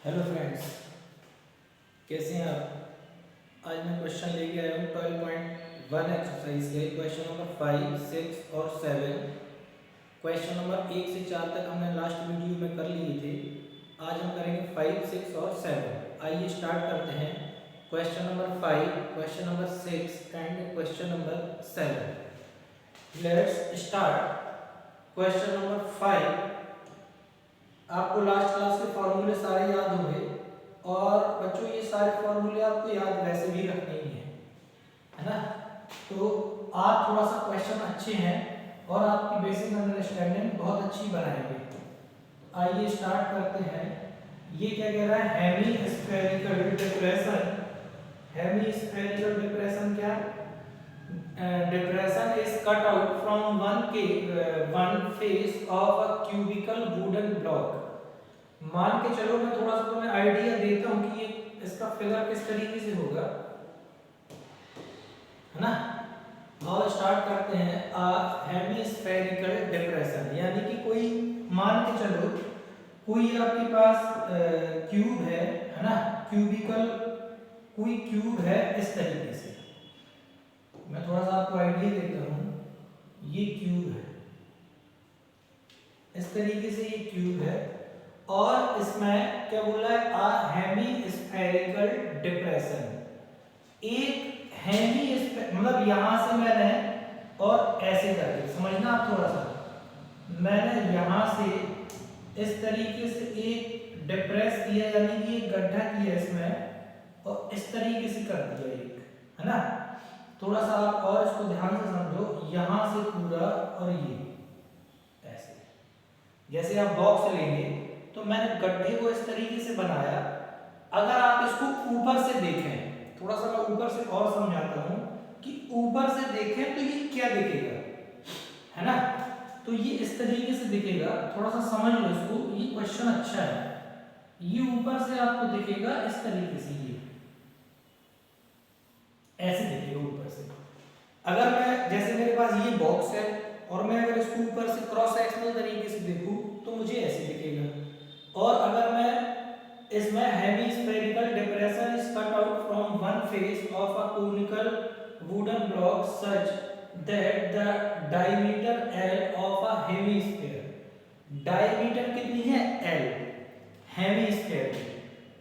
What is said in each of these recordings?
Hello friends, कैसे हैं आप। आज मैं क्वेश्चन लेके आया हूँ 12.1 एक्सरसाइज के क्वेश्चन नंबर 5, 6 और 7। क्वेश्चन नंबर 1 से 4 तक हमने लास्ट वीडियो में कर लिए थे। आज हम करेंगे 5, 6 और 7। आइए स्टार्ट करते हैं। Question number 5, question number 6 and question number 7। Let's start. Question number 5। आपको लास्ट क्लास के फॉर्मूले सारे याद होंगे और बच्चों ये सारे फॉर्मूले आपको याद वैसे भी रखने ही है ना। तो आप थोड़ा सा क्वेश्चन अच्छे हैं और आपकी बेसिक अंडरस्टैंडिंग बहुत अच्छी बनाएंगे। आइए स्टार्ट करते हैं। ये क्या कह रहा है, hemispherical depression. Hemispherical depression क्या, depression is cut out from one face of a cubical wooden block। मान के चलो, मैं थोड़ा सा तुम्हें आइडिया देता हूँ कि ये इसका फिगर किस तरीके से होगा, है ना। और स्टार्ट करते हैं। हेमिस्फेरिकल डिप्रेशन यानी कि कोई, मान के चलो कोई आपके पास क्यूब है ना, क्यूबिकल कोई क्यूब है इस तरीके से। मैं थोड़ा सा आपको आइडिया देता हूँ। ये क्यूब है, इस तरीके से ये क्यूब है और इसमें क्या बोला है, हेमिस्फेरिकल डिप्रेशन। एक हेमी मतलब यहां से मैंने और ऐसे करके, समझना आप थोड़ा सा, मैंने यहां से इस तरीके से एक डिप्रेस किया यानी कि एक गड्ढा किया इसमें और इस तरीके से कर दिया एक, है ना। थोड़ा सा आप और इसको ध्यान से समझो, यहां से पूरा और ये ऐसे, जैसे आप बॉक्स लेंगे तो मैंने गड्ढे को इस तरीके से बनाया। अगर आप इसको ऊपर से देखें, थोड़ा सा मैं ऊपर से और समझाता हूं कि ऊपर से देखें तो ये क्या दिखेगा, है ना। तो ये इस तरीके से दिखेगा, थोड़ा सा समझ लो इसको, ये क्वेश्चन अच्छा है। ये ऊपर से आपको दिखेगा इस तरीके से, ये ऐसे दिखेगा ऊपर से। अगर मैं, जैसे मेरे पास ये बॉक्स है और मैं अगर इसको ऊपर से क्रॉस सेक्शनल तरीके से देखूं तो मुझे ऐसे दिखेगा। और अगर मैं इसमें hemispherical depression is cut out from one face of a conical wooden block such that the diameter L of a hemisphere, diameter कितनी है, एल, हेमिस्फीयर।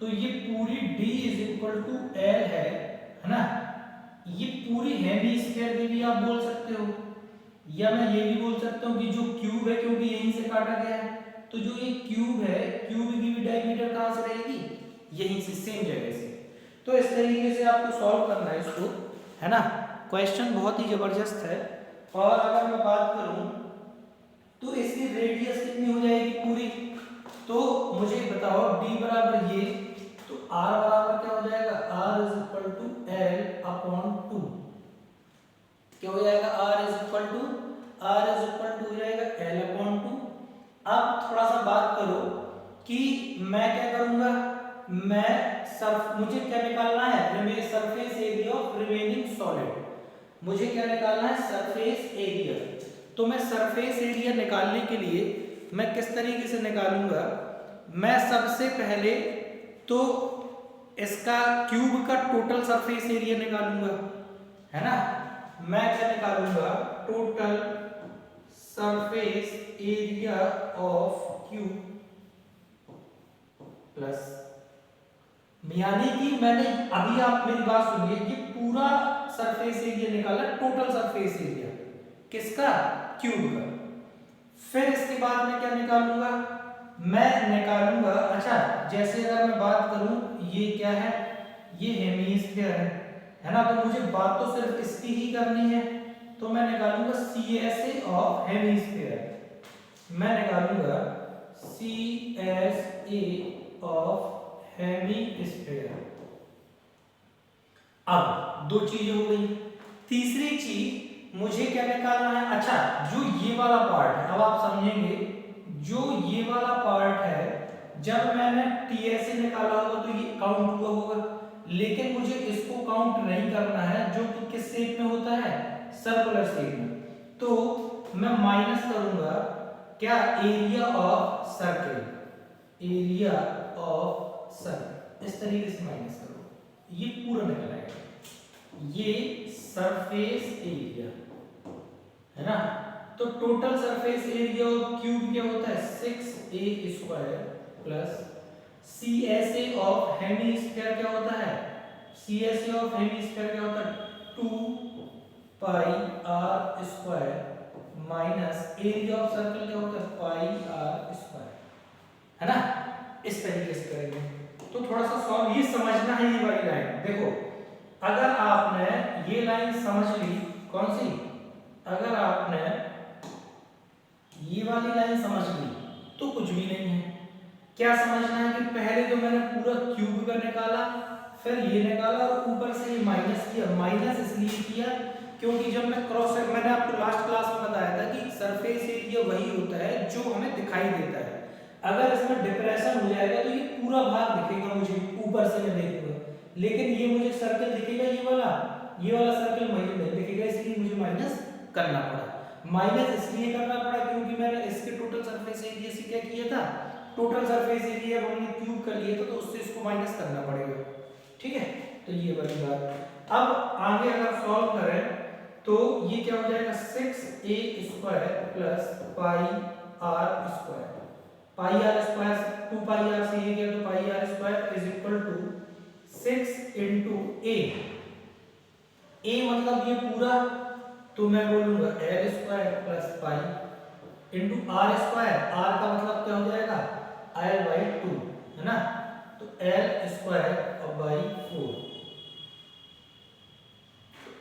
तो ये पूरी d is equal to L है ना। ये पूरी हेमिस्फीयर की भी आप बोल सकते हो, या मैं ये भी बोल सकता हूँ कि जो क्यूब है, क्योंकि यहीं से काटा गया है, तो जो ये क्यूब है, क्यूब की भी डायमीटर कहाँ से रहेगी, यहीं से, सेम जगह से। तो इस तरीके से आपको सॉल्व करना है इसको, है ना। क्वेश्चन बहुत ही जबरदस्त है। और अगर मैं बात करूं तो इसकी रेडियस कितनी हो जाएगी पूरी, तो मुझे बताओ d बराबर ये, तो r बराबर क्या हो जाएगा, r is equal to l upon 2। क्या हो जाएगा, r इज इक्वल टू हो जाएगा l अपॉन 2। अब थोड़ा सा बात करो कि मैं क्या करूंगा, मैं मुझे क्या निकालना है, surface area of remaining solid. मुझे क्या निकालना है, सरफेस एरिया। तो मैं सरफेस एरिया निकालने के लिए मैं किस तरीके से निकालूंगा, मैं सबसे पहले तो इसका क्यूब का टोटल सरफेस एरिया निकालूंगा, है ना। मैं क्या निकालूंगा, total surface area of cube plus, यानी कि मैंने, अभी आप मेरी बात सुनिए, कि पूरा सरफेस एरिया निकाला, टोटल सरफेस एरिया किसका, क्यूब का। फिर इसके बाद मैं क्या निकालूंगा, मैं निकालूंगा, अच्छा जैसे अगर मैं बात करूं, ये क्या है, ये हेमिस्फीयर है ना। तो मुझे बात तो सिर्फ इसकी ही करनी है, तो मैं निकालूंगा CSA ऑफ हेमिस्फीयर। मैं निकालूंगा CSA ऑफ हेमिस्फीयर। अब दो चीजें हो गई। तीसरी चीज मुझे क्या निकालना है, अच्छा जो ये वाला पार्ट है, अब आप समझेंगे, जो ये वाला पार्ट है, जब मैंने TSA निकाला होगा तो ये काउंट हुआ होगा, लेकिन मुझे इसको काउंट नहीं करना है, जो कि किस शेप में होता है, सर्कुलर शेप में। तो मैं माइनस करूंगा क्या, area of circle, area of circle, इस तरीके से माइनस करो, ये पूरा निकल आएगा। ये सरफेस एरिया है ना, तो total surface area of cube क्या होता है 6a² plus CSA of hemisphere क्या होता है, CSA ऑफ हेमीस्फीयर क्या होता है 2πr² minus area of circle क्या होता है πr², है ना। इस तरीके से करेंगे तो थोड़ा सा सॉल्व ये समझना है। ये वाली लाइन देखो, अगर आपने ये लाइन समझ ली, कौन सी, अगर आपने ये वाली लाइन समझ ली तो कुछ भी नहीं है। क्या समझना है कि पहले तो मैंने पूरा क्यूब का निकाला, फिर ये निकाला और ऊपर से ये माइनस किया। माइनस इसलिए किया क्योंकि जब मैं क्रॉस, मैंने आपको लास्ट क्लास में बताया था कि सरफेस एरिया वही होता है जो हमें दिखाई देता है। अगर इसमें डिप्रेशन हो जाएगा तो ये पूरा भाग दिखेगा मुझे, ऊपर से मैं देखूंगा, लेकिन ये मुझे सर्कल दिखेगा, ये वाला सर्कल मुझे नहीं दिखेगा, इसलिए मुझे माइनस करना पड़ा। माइनस इसलिए करना पड़ा क्योंकि मैंने इसके टोटल सरफेस एरिया से क्या किया था, टोटल सरफेस एरिया हमने क्यूब कर लिया था, तो उससे इसको माइनस करना पड़ेगा, ठीक है। तो ये वाली बात। अब आगे अगर सॉल्व करें तो ये क्या हो जाएगा 6a² plus πr², πr² 2πr से ये गया तो πr² is equal to 6 into a, a मतलब ये पूरा, तो मैं बोलूंगा l² plus pi into r², r का मतलब क्या हो जाएगा l/2, है ना, तो l²/4।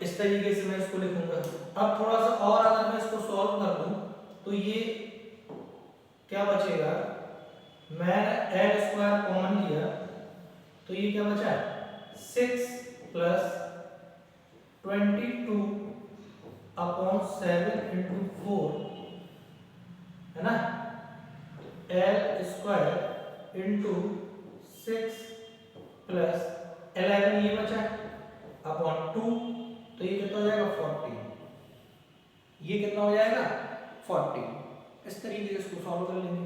इस तरीके से मैं इसको लिखूंगा। अब थोड़ा सा और अगर मैं इसको सॉल्व कर दूं तो ये क्या बचेगा, मैंने l² कॉमन लिया तो ये क्या बचा 6 प्लस 22/7 इंटू 4, है ना, l² इंटू 6 प्लस 11 ये बचा अपॉन 2, तो ये कितना हो जाएगा 40, ये कितना हो जाएगा 40। इस तरीके से इसको सॉल्व कर लेंगे,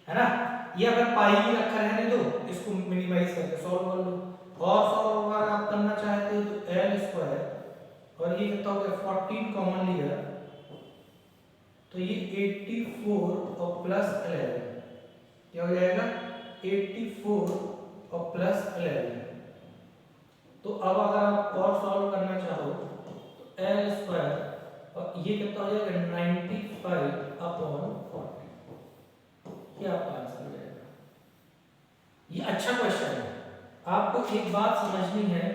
है ना। ये अगर पाई ही रखा रहने दो, इसको मिनिमाइज करके सॉल्व कर लो, और सॉल्व अगर आप करना चाहते हो तो l² और ये कितना हो गया 14 कॉमन लिया तो ये 84 और प्लस 11 क्या हो जाएगा 84 और प्लस 11। तो अब अगर आप और सॉल्व करना चाहो तो l² और ये कितना हो जाएगा 95/40, ये आपका आंसर हो जाएगा। ये अच्छा क्वेश्चन है। आपको एक बात समझनी है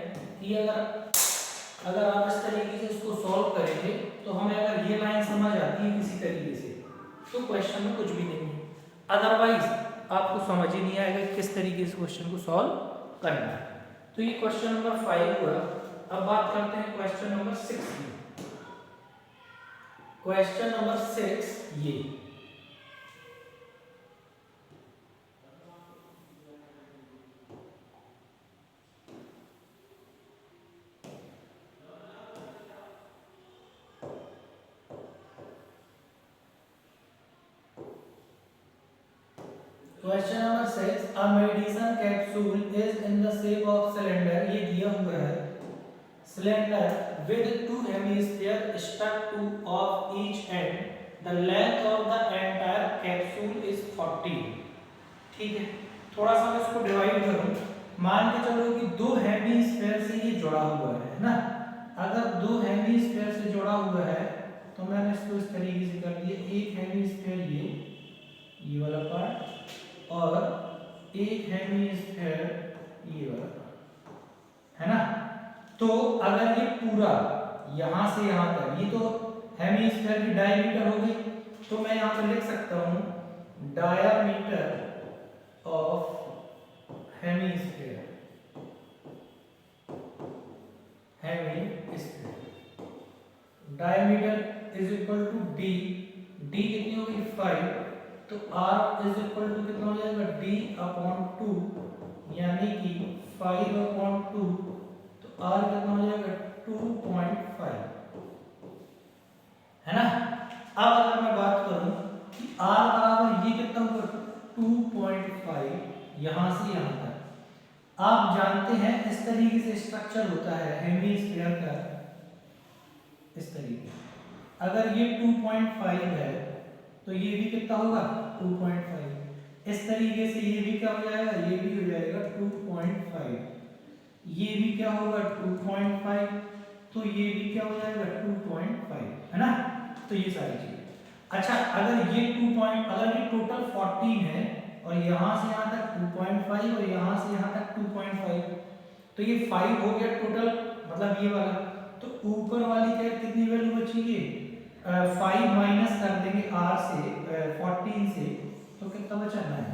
कि अगर आप इस तरीके से इसको सॉल्व करेंगे तो हमें अगर ये लाइन समझ आती है किसी तरीके से तो क्वेश्चन में कुछ भी नहीं है, अदरवाइज आपको समझ ही नहीं आएगा किस तरीके से क्वेश्चन को सॉल्व करना है। तो ये क्वेश्चन नंबर 5 हुआ। अब बात करते हैं क्वेश्चन नंबर 6 की। क्वेश्चन नंबर 6 ये question number 6, a medicine capsule is in the shape of cylinder, ये दिया हुआ है cylinder with two hemispheres stuck to of each end, the length of the entire capsule is 40। ठीक है, थोड़ा सा मैं इसको डिवाइड करूं, मान के चलो कि दो हेमिस्फीयर से ये जुड़ा हुआ है ना, अगर दो हेमिस्फीयर से जुड़ा हुआ है तो मैंने इसको इस तरीके से कर दिया, एक हेमिस्फीयर ये वाला पार्ट और एक हेमिस्फीयर ये वाला पार्ट, है ना। तो अगर ये पूरा यहां से यहां तक, ये तो हेमिस्फीयर की डायमीटर हो गई, तो मैं यहां पे लिख सकता हूं diameter of hemisphere, diameter is equal to D, D कितनी होगी 5, तो r इज इक्वल टू कितना हो जाएगा d/2, यानी कि 5/2, तो r कितना हो जाएगा 2.5, है ना। अब अगर मैं बात करूं कि r बराबर ये कितना होगा 2.5 यहां से यहां तक, आप जानते हैं इस तरीके से स्ट्रक्चर होता है हेमीस्फीयर का, इस तरीके। अगर ये 2.5 है तो ये भी कितना होगा 2.5। इस तरीके से ये भी क्या हो जाएगा, ये भी हो जाएगा 2.5, ये भी क्या होगा 2.5, तो ये भी क्या हो जाएगा 2.5, है ना। तो ये सारी चीजें। अच्छा अगर ये 2 पॉइंट, अगर ये टोटल 14 है और यहाँ से यहाँ तक 2.5 और यहाँ से यहाँ तक 2.5, तो ये 5 हो गया टोटल, मतलब ये वाला। तो ऊपर वाली क्या कितनी वैल्यू बचेगी, 5 माइनस कर देंगे r से 14 से, तो कितना बचा 9।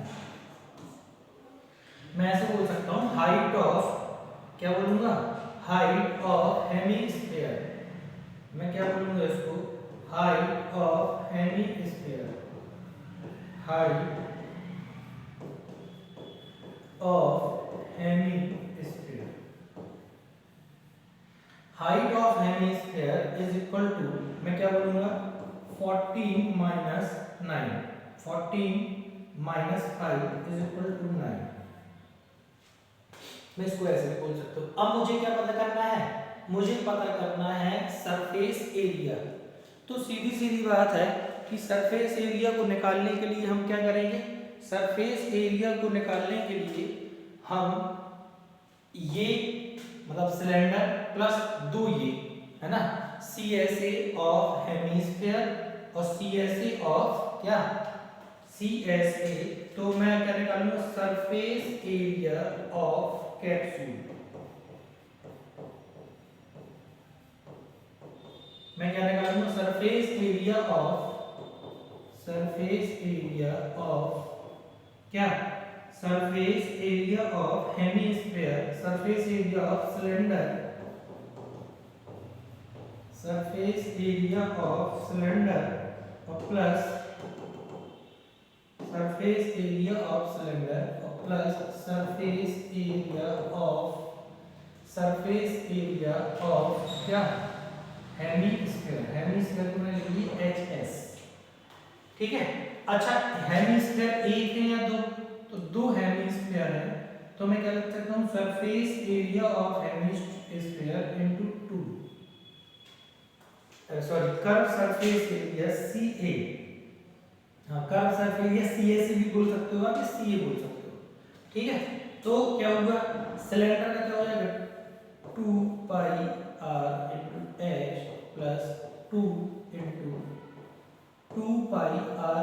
मैं ऐसे बोल सकता हूँ हाइट ऑफ, क्या बोलूंगा, हाइट ऑफ हेमीस्फीयर। मैं क्या बोलूंगा इसको, height of hemisphere, height of hemisphere. Height of hemisphere is equal to, मैं क्या बोलूंगा 14 minus 9, 14 minus 5 is equal to 9। मैं इसको ऐसे भी बोल सकता हूँ। अब मुझे क्या पता करना है, मुझे पता करना है सरफेस एरिया। तो सीधी सीधी बात है कि सरफेस एरिया को निकालने के लिए हम क्या करेंगे, सरफेस एरिया को निकालने के लिए हम ये मतलब सिलेंडर प्लस दो ये, है ना, CSA ऑफ हेमीस्फीयर और CSA ऑफ क्या, CSA, तो मैं क्या निकालूंगा सरफेस एरिया ऑफ कैप्सूल। मैं क्या निकालूंगा surface area of, surface area of क्या, surface area of hemisphere, surface area of cylinder, surface area of cylinder और plus surface area of cylinder और plus surface area of, surface area of क्या, hemisphere. Hemisphere को मैंने लिख ली HS, ठीक है। अच्छा हेमीस्फीयर एक है या दो, तो दो हेमीस्फीयर है, तो मैं क्या लिख सकता हूँ surface area of hemisphere into 2, sorry curve surface area CA, हाँ कर्व सरफेस एरिया CA से भी बोल सकते हो आप, CA बोल सकते हो, ठीक है। तो क्या होगा सिलेंडर का क्या हो जाएगा 2 पाई r into h plus 2 into 2 पाई r,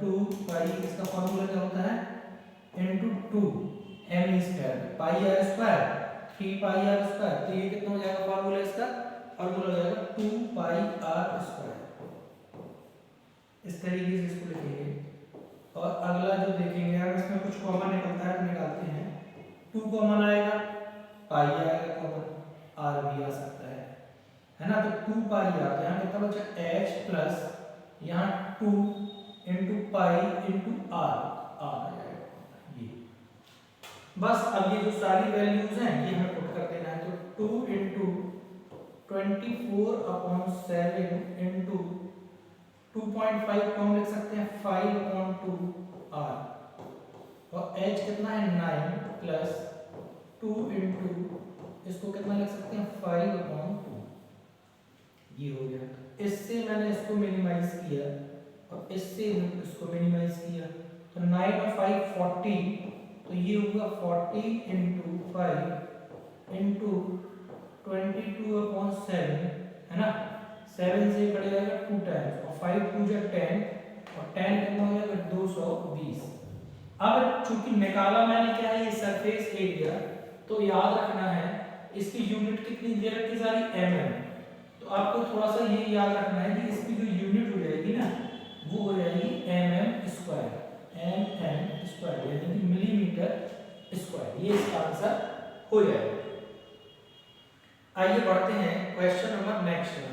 2 पाई इसका फॉर्मूला क्या होता है इनटू 2 हेमीस्फीयर पाई r स्क्वायर 3 पाई r स्क्वायर, तो ये कितना हो जाएगा फॉर्मूला, इसका फॉर्मूला हो जाएगा 2 पाई r स्क्वायर। इस तरीके से इसको लिखेंगे। और अगला जो देखेंगे, अगर इसमें कुछ कॉमन निकलता है तो निकालते हैं, 2 कॉमन आएगा, पाई आएगा कॉमन, r भी आ सकता है ना। तो 2 पाई आ, तो यहाँ कितना बचा h प्लस यहाँ 2 इंटू पाई इंटू r, आ जाएगा ये। बस अब ये जो सारी वैल्यूज हैं ये हमें पुट कर देना है। तो 2 इंटू 24/7 इंटू 2.5 को हम लिख सकते हैं 5/2 r, और h कितना है 9 प्लस 2 इंटू इसको कितना लिख सकते हैं 5/2, ये हो गया। इससे मैंने इसको मिनिमाइज किया और इससे इसको मिनिमाइज किया, तो 9 और 5 40, तो ये होगा 40 इंटू 5 इंटू 22/7, है ना। 7 से कट जाएगा 2 टाइम्स और 5 2 जा 10 और 10 कितना हो जाएगा 220। अब चूंकि निकाला मैंने क्या है ये सरफेस एरिया, तो याद रखना है इसकी यूनिट कितनी दे रखी सारी mm, तो आपको थोड़ा सा ये याद रखना है कि इसकी जो यूनिट हो जाएगी ना वो हो जाएगी mm स्क्वायर, यानी कि मिलीमीटर स्क्वायर, ये इसका आंसर हो जाएगा। आइए बढ़ते हैं क्वेश्चन नंबर नेक्स्ट में।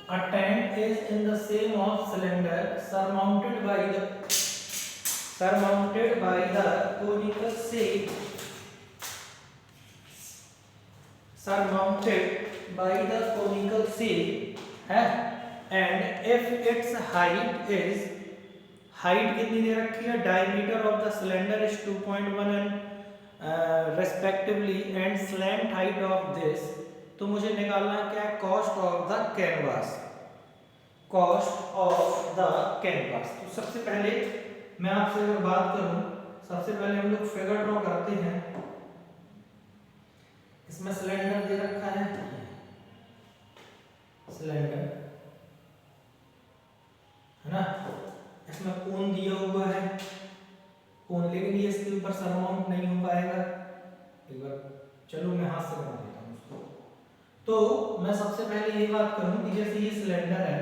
A tank is in the same of cylinder surmounted by the conical shape, surmounted by the conical shape है एंड इफ इट्स हाइट कितनी दे रखी है, diameter of the cylinder is 2.1 and respectively and slant height of this, तो मुझे निकालना क्या है, cost of the canvas, cost of the canvas. तो सबसे पहले मैं आपसे अगर बात करूं, सबसे पहले हम लोग फिगर ड्रॉ करते हैं। इसमें सिलेंडर दे रखा है, सिलेंडर है ना, इसमें कोन दिया हुआ है, कोन, लेकिन ये इसके ऊपर सरमाउंट नहीं हो पाएगा। एक बार चलो मैं हाथ से बना देता हूँ उसको। तो मैं सबसे पहले ये बात करूं कि जैसे ये सिलेंडर है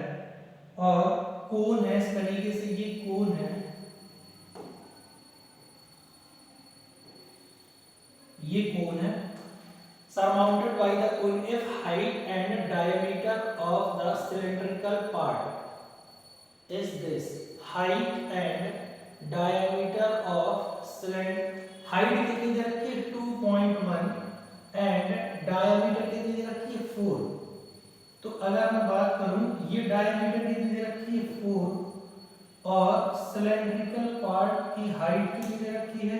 और कोन है, इस तरीके से ये कोन है, ये कोन है, surmounted by the cone if height and diameter of the cylindrical part is this, height and diameter of cylinder, height कितनी दे रखी है 2.1 and diameter कितनी दे रखी है 4। तो अगर मैं बात करूं, ये diameter कितनी दे रखी है 4 और cylindrical part की height कितनी दे रखी है,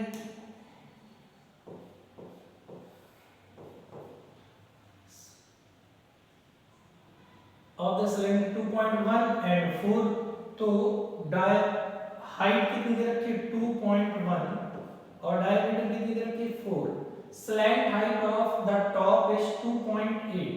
ऑफ द सिलेंडर 2.1 एंड 4। तो हाइट कितनी दे रखी है 2.1 और डायमीटर कितनी दे रखी है 4। Slant height of the top is 2.8।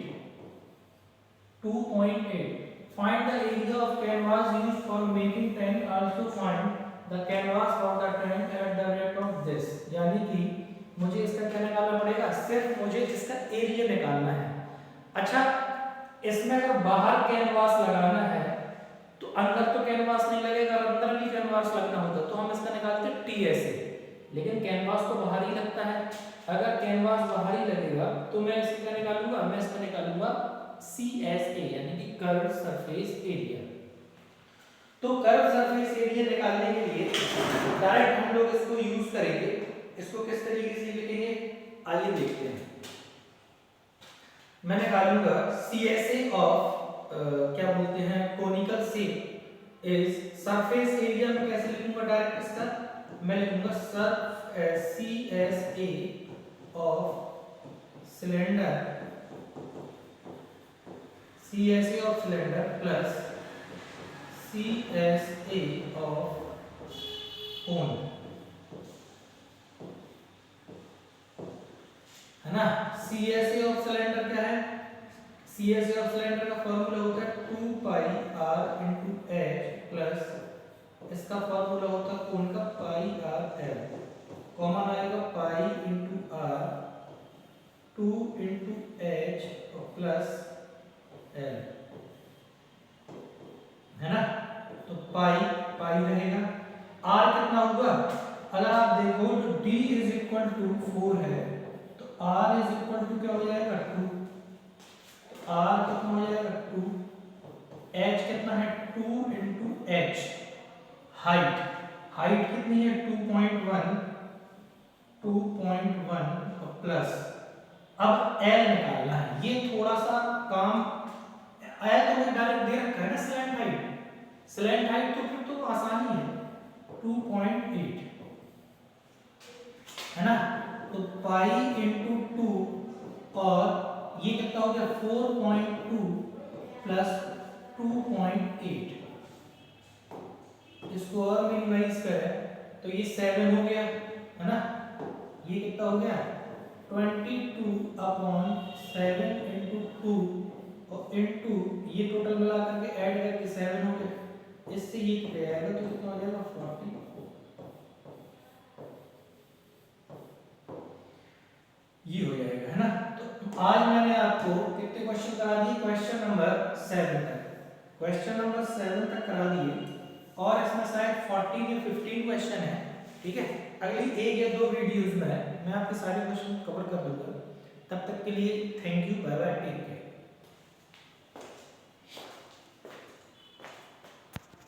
Find the area of canvas used for making tank, also find the canvas for the tank at the rate of this. यानी कि मुझे इसका क्या निकालना पड़ेगा, सिर्फ मुझे इसका एरिया निकालना है। अच्छा, इसमें अगर बाहर कैनवास लगाना है तो अंदर तो कैनवास नहीं लगेगा, अंदर भी कैनवास लगना होगा, तो हम इसका निकालते हैं TSA, लेकिन कैनवास तो बाहर ही लगता है। अगर कैनवास बाहर ही लगेगा तो मैं इसका निकालूंगा, मैं इसका निकालूंगा CSA यानी कि कर्व सरफेस एरिया। तो कर्व सरफेस एरिया निकालने के लिए डायरेक्ट हम लोग इसको यूज करेंगे। इसको किस तरीके से लिखेंगे, आइए देखते हैं। मैं निकालूंगा CSA ऑफ क्या बोलते हैं, conical shape is surface area में कैसे लिखूंगा, डायरेक्ट इसका मैं लिखूंगा CSA of cylinder, CSA of cylinder plus CSA of cone, है ना। CSA ऑफ सिलेंडर क्या है, CSA ऑफ सिलेंडर का फॉर्मूला होता है 2 पाई r into h प्लस इसका फॉर्मूला होता है कोण का पाई r l, कॉमन आएगा पाई into r 2 into h plus l, है ना। तो पाई पाई रहेगा, r कितना होगा, अगर आप देखो जो d इज इक्वल टू 4 है तो r इज इक्वल टू क्या हो जाएगा 2, r कितना हो जाएगा 2, h कितना है 2 into h, हाइट हाइट कितनी है 2.1 प्लस, अब l निकालना है। ये थोड़ा सा काम, l तो मुझे डायरेक्ट दे रखा है ना स्लैंट हाइट तो फिर तो आसानी है 2.8, है ना। तो पाई इंटू 2 और ये कितना हो गया 4.2 प्लस 2.8, इसको और मिनिमाइज करें तो ये 7 हो गया, है ना। ये कितना हो गया 22/7 इंटू 2 और इंटू ये टोटल मिला करके ऐड करके 7 हो गया, इससे ये कितना आएगा तो कितना हो जाएगा 40, ये हो जाएगा, है ना। तो आज मैंने आपको कितने क्वेश्चन करा दिए, क्वेश्चन नंबर 7 तक करा दिए और इसमें शायद 14 या 15 क्वेश्चन है, ठीक है। अगली 1 या 2 वीडियोस में मैं आपके सारे क्वेश्चन कवर कर दूंगा। तब तक के लिए thank you, bye bye, take care.